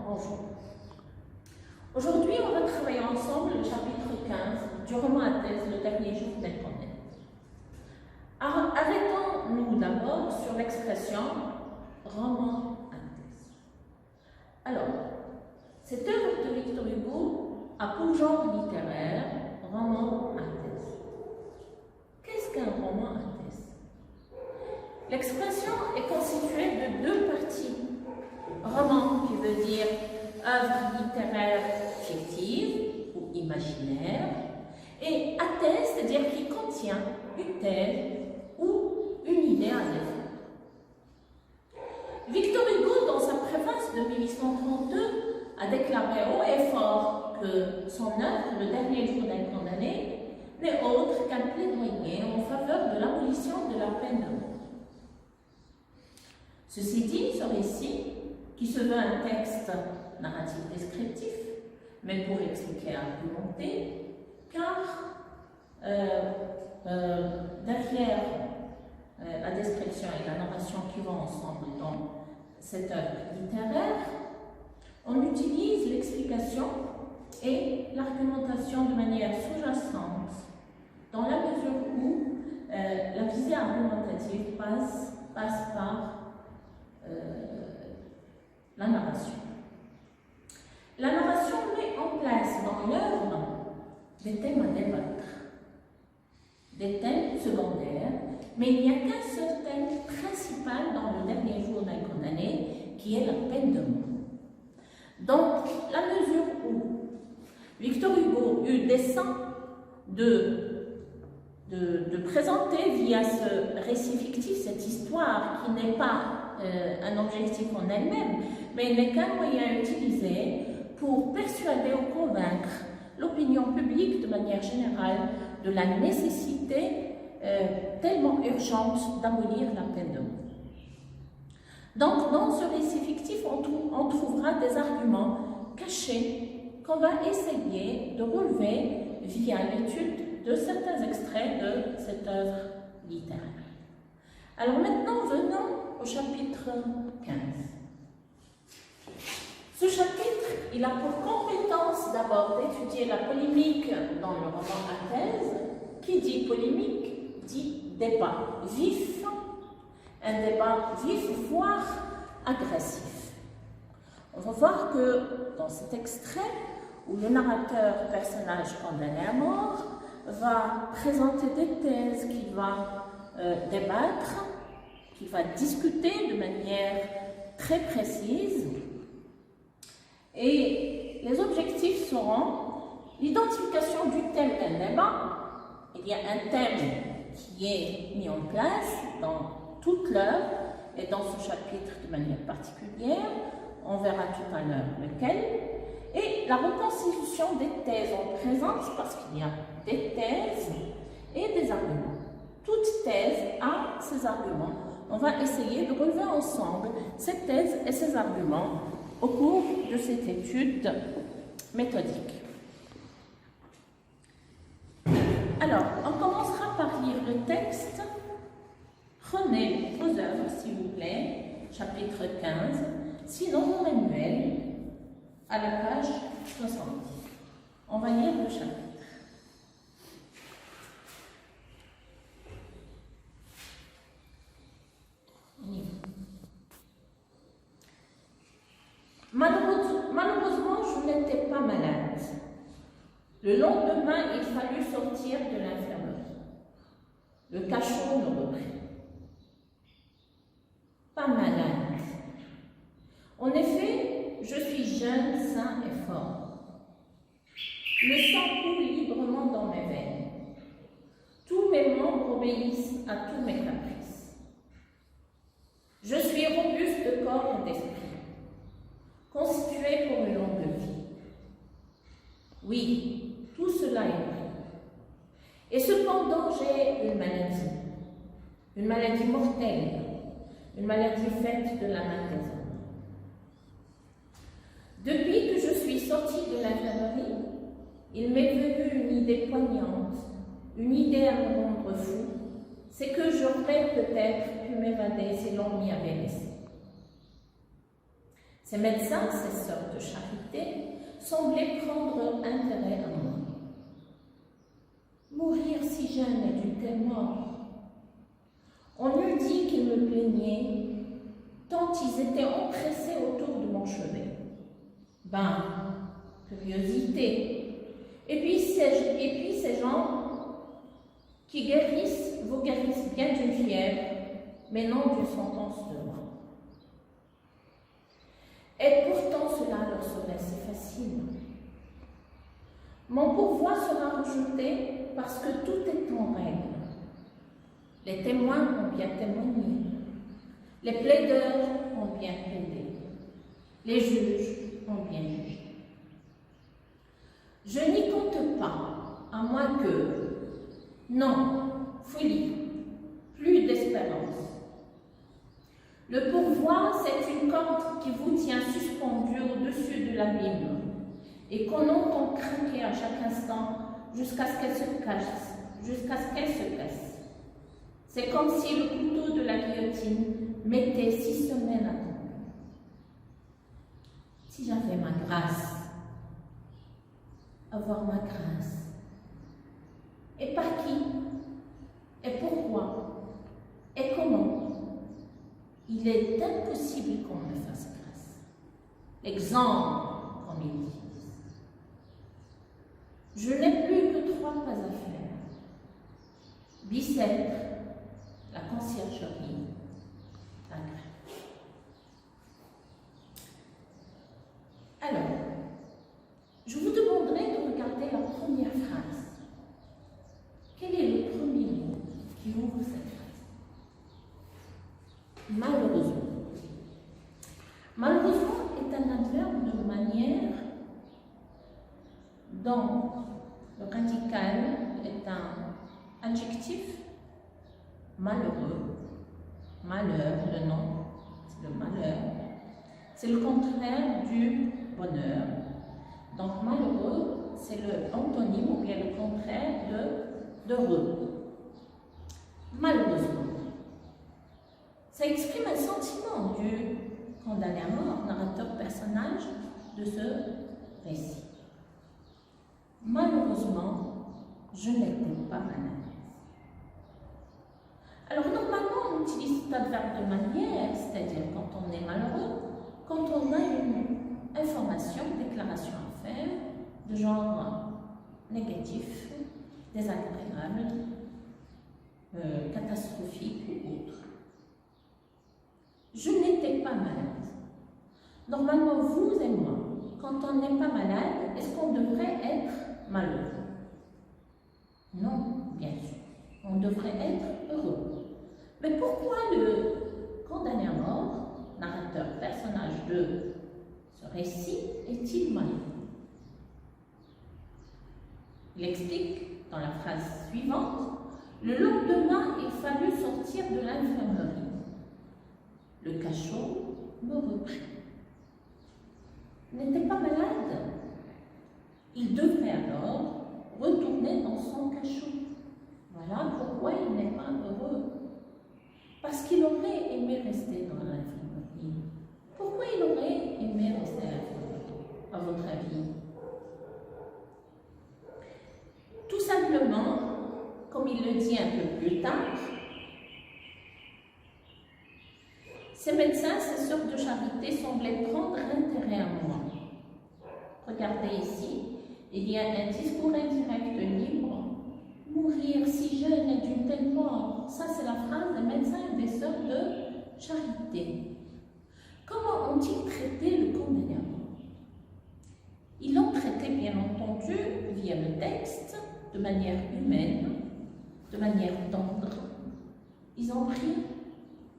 bonjour. Aujourd'hui, on va travailler ensemble le chapitre 15 du roman à thèse, Le dernier jour d'Internet. Arrêtons-nous d'abord sur l'expression roman à thèse. Alors, cette œuvre de Victor Hugo a pour genre littéraire roman à thèse. Qu'est-ce qu'un roman à thèse? L'expression est constituée de deux parties. Roman qui veut dire œuvre littéraire fictive ou imaginaire, et à thèse, c'est-à-dire qui contient une thèse ou une idée à défendre. Victor Hugo, dans sa préface de 1832, a déclaré haut et fort que son œuvre, Le dernier jour d'un condamné, n'est autre qu'un plaidoyer en faveur de l'abolition de la peine de mort. Ceci dit, ce récit, qui se veut un texte narratif descriptif, mais pour expliquer et argumenter, car derrière la description et la narration qui vont ensemble dans cette œuvre littéraire, on utilise l'explication et l'argumentation de manière sous-jacente, dans la mesure où la visée argumentative passe par la narration. La narration met en place dans l'œuvre des thèmes à débattre, des thèmes secondaires, mais il n'y a qu'un seul thème principal dans Le dernier jour d'un condamné, qui est la peine de mort. Donc, la mesure où Victor Hugo eut dessein de présenter via ce récit fictif cette histoire qui n'est pas un objectif en elle-même, mais n'est qu'un moyen utilisé pour persuader ou convaincre l'opinion publique de manière générale de la nécessité tellement urgente d'abolir la peine de mort. Donc, dans ce récit fictif, on trouvera des arguments cachés qu'on va essayer de relever via l'étude de certains extraits de cette œuvre littéraire. Alors maintenant, venons au chapitre 15. Ce chapitre, il a pour compétence d'abord d'étudier la polémique dans le roman à thèse. Qui dit polémique, dit débat vif, un débat vif, voire agressif. On va voir que dans cet extrait, où le narrateur, personnage condamné à mort, va présenter des thèses qu'il va débattre, qu'il va discuter de manière très précise. Et les objectifs seront l'identification du thème d'un débat. Il y a un thème qui est mis en place dans toute l'œuvre et dans ce chapitre de manière particulière. On verra tout à l'heure lequel. Et la reconstitution des thèses en présence, parce qu'il y a des thèses et des arguments. Toute thèse a ses arguments. On va essayer de relever ensemble ces thèses et ces arguments au cours de cette étude méthodique. Alors, on commencera par lire le texte. Prenez vos œuvres, s'il vous plaît, chapitre 15, sinon vos manuels, à la page 70. On va lire le chapitre. Malheureusement, je n'étais pas malade. Le lendemain, il fallut sortir de l'infirmerie. Le cachot me reprit. Pas malade. En effet, je suis jeune, sain et fort. Le sang coule librement dans mes veines. Tous mes membres obéissent à tous mes caprices. Je suis robuste de corps et d'esprit, constitué pour une longue vie. Oui, tout cela est vrai. Et cependant, j'ai une maladie mortelle, une maladie faite de la main des hommes. Depuis que je suis sortie de l'infirmerie, il m'est venu une idée poignante, une idée à me rendre fou, c'est que j'aurais peut-être pu m'évader si l'on m'y avait laissé. Ces médecins, ces sœurs de charité, semblaient prendre intérêt à moi. Mourir si jeune est d'une telle mort. On eût dit qu'ils me plaignaient, tant ils étaient empressés autour de mon chevet. Ben, curiosité. Et puis ces gens qui guérissent, vous guérissent bien d'une fièvre, mais non d'une sentence de mort. Et pourtant cela leur serait si facile. Mon pourvoi sera rejeté parce que tout est en règle. Les témoins ont bien témoigné. Les plaideurs ont bien plaidé. Les juges ont bien jugé. Je n'y compte pas, à moins que, non, folie, plus d'espérance. Le pourvoi, c'est une corde qui vous tient suspendu au-dessus de l'abîme et qu'on entend craquer à chaque instant jusqu'à ce qu'elle se casse, C'est comme si le couteau de la guillotine mettait 6 semaines à tomber. Si j'avais ma grâce, avoir ma grâce. Et par qui? Et pourquoi? Et comment? Il est impossible qu'on me fasse grâce. Exemple, comme ils disent. Je n'ai plus que 3 pas à faire. Bicêtre, la conciergerie, la grève. Alors, je vous demanderai de regarder la première phrase. Quel est le premier mot qui ouvre cette phrase? Malheureusement. Malheureusement est un adverbe de manière dont le radical est un adjectif malheureux. Malheur, le nom, c'est le malheur. C'est le contraire du bonheur. Donc malheureux, c'est l'antonyme ou bien le contraire d'heureux. Malheureusement. Ça exprime un sentiment du condamné à mort, narrateur personnage de ce récit. Malheureusement, je n'étais pas malade. Alors normalement, on utilise cet adverbe de manière, c'est-à-dire quand on est malheureux, quand on a une information, une déclaration à faire, de genre négatif, désagréable, catastrophique ou autre. Je n'étais pas malade. Normalement, vous et moi, quand on n'est pas malade, est-ce qu'on devrait être malheureux? Non, bien sûr. On devrait être heureux. Mais pourquoi le condamné à mort, narrateur, personnage de ce récit, est-il malheureux? Il explique dans la phrase suivante, « Le lendemain, il fallut sortir de l'infirmerie. Le cachot me reprit. » Il n'était pas malade. Il devrait alors retourner dans son cachot. Voilà pourquoi il n'est pas heureux. Parce qu'il aurait aimé rester dans l'infirmerie. Pourquoi il aurait aimé rester à l'infirmerie, à votre avis? Tout simplement, comme il le dit un peu plus tard, ces médecins, ces sœurs de charité semblaient prendre intérêt à moi. Regardez ici, il y a un discours indirect libre. Mourir si jeune est d'une telle mort. Ça, c'est la phrase des médecins et des sœurs de charité. Comment ont-ils traité le condamné à mort? Ils l'ont traité, bien entendu, via le texte, de manière humaine, de manière tendre. Ils ont pris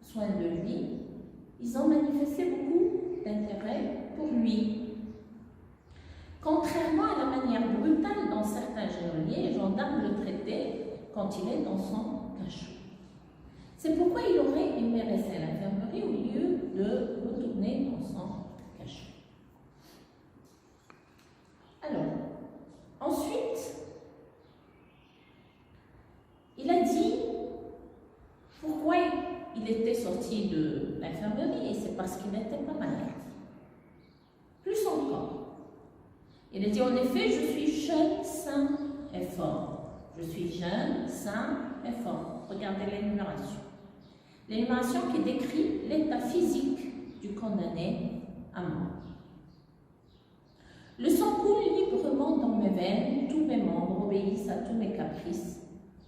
soin de lui. Ils ont manifesté beaucoup d'intérêt pour lui. Contrairement à la manière brutale dont certains geôliers et gendarmes le traitaient quand il est dans son cachot. C'est pourquoi il aurait aimé rester à l'infirmerie au lieu de retourner dans son cachot. Alors, ensuite, il a dit pourquoi il était sorti de l'infirmerie, et c'est parce qu'il n'était pas malade. son corps. Il a dit en effet, je suis jeune, sain et fort. Je suis jeune, sain et fort. Regardez l'énumération. L'énumération qui décrit l'état physique du condamné à mort. Le sang coule librement dans mes veines, tous mes membres obéissent à tous mes caprices.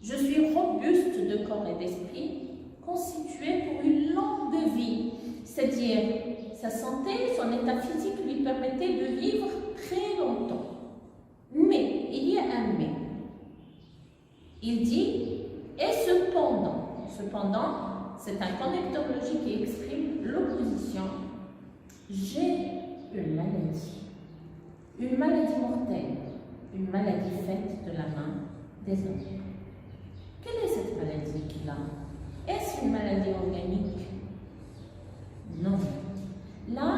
Je suis robuste de corps et d'esprit, constitué pour une longue vie, c'est-à-dire sa santé, son état physique lui permettait de vivre très longtemps. Mais, il y a un mais. Il dit, et cependant, c'est un connecteur logique qui exprime l'opposition, j'ai une maladie mortelle, une maladie faite de la main des hommes. Quelle est cette maladie qu'il a? Est-ce une maladie organique? Non. Là,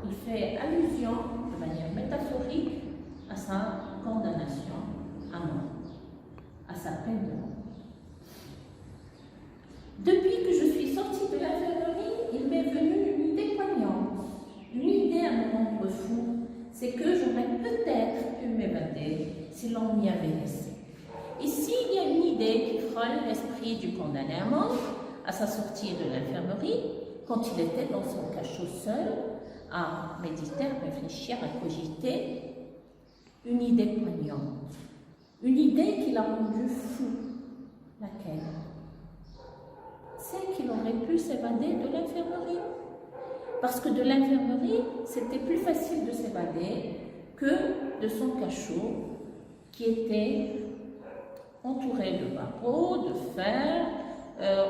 il fait allusion de manière métaphorique à sa condamnation à mort, à sa peine de mort. Depuis que je suis sortie de l'infirmerie, il m'est venu une idée poignante, une idée à me rendre fou, c'est que j'aurais peut-être pu m'évader si l'on m'y avait laissé. Ici, il y a une idée qui frôle l'esprit du condamné à mort à sa sortie de l'infirmerie, quand il était dans son cachot seul, à méditer, à réfléchir, à cogiter, une idée poignante, une idée qui l'a rendu fou. Laquelle? C'est qu'il aurait pu s'évader de l'infirmerie. Parce que de l'infirmerie, c'était plus facile de s'évader que de son cachot qui était entouré de barreaux, de fer,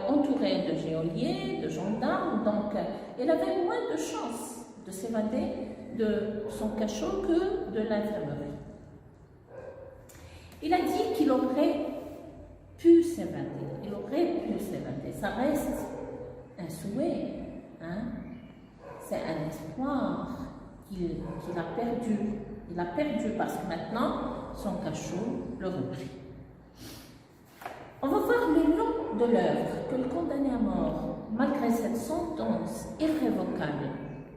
entouré de geôliers, de gendarmes. Donc, il avait moins de chances de s'évader de son cachot que de l'infirmerie. Il a dit qu'il aurait pu s'évader. Il aurait pu s'évader. Ça reste un souhait, hein? C'est un espoir qu'il a perdu. Il a perdu parce que maintenant, son cachot le reprit. On va voir le long de l'œuvre que le condamné à mort, malgré cette sentence irrévocable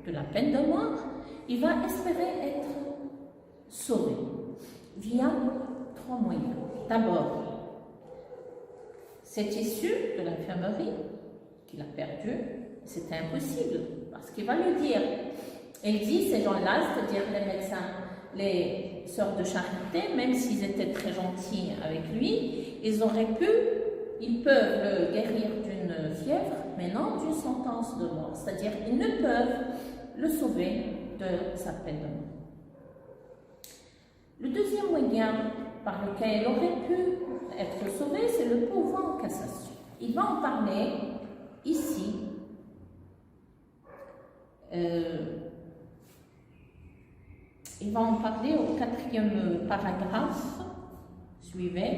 de la peine de mort, il va espérer être sauvé via 3 moyens. D'abord, cette issue de l'infirmerie qu'il a perdue, c'était impossible, parce qu'il va lui dire, il dit ces gens-là, c'est-à-dire les médecins, les sœurs de charité, même s'ils étaient très gentils avec lui, ils peuvent le guérir d'une fièvre, mais non d'une sentence de mort, c'est-à-dire ils ne peuvent le sauver de sa peine de mort. Le deuxième moyen par lequel il aurait pu être sauvé, c'est le pourvoi en cassation. Il va en parler ici. Il va en parler au 4e paragraphe. Suivez.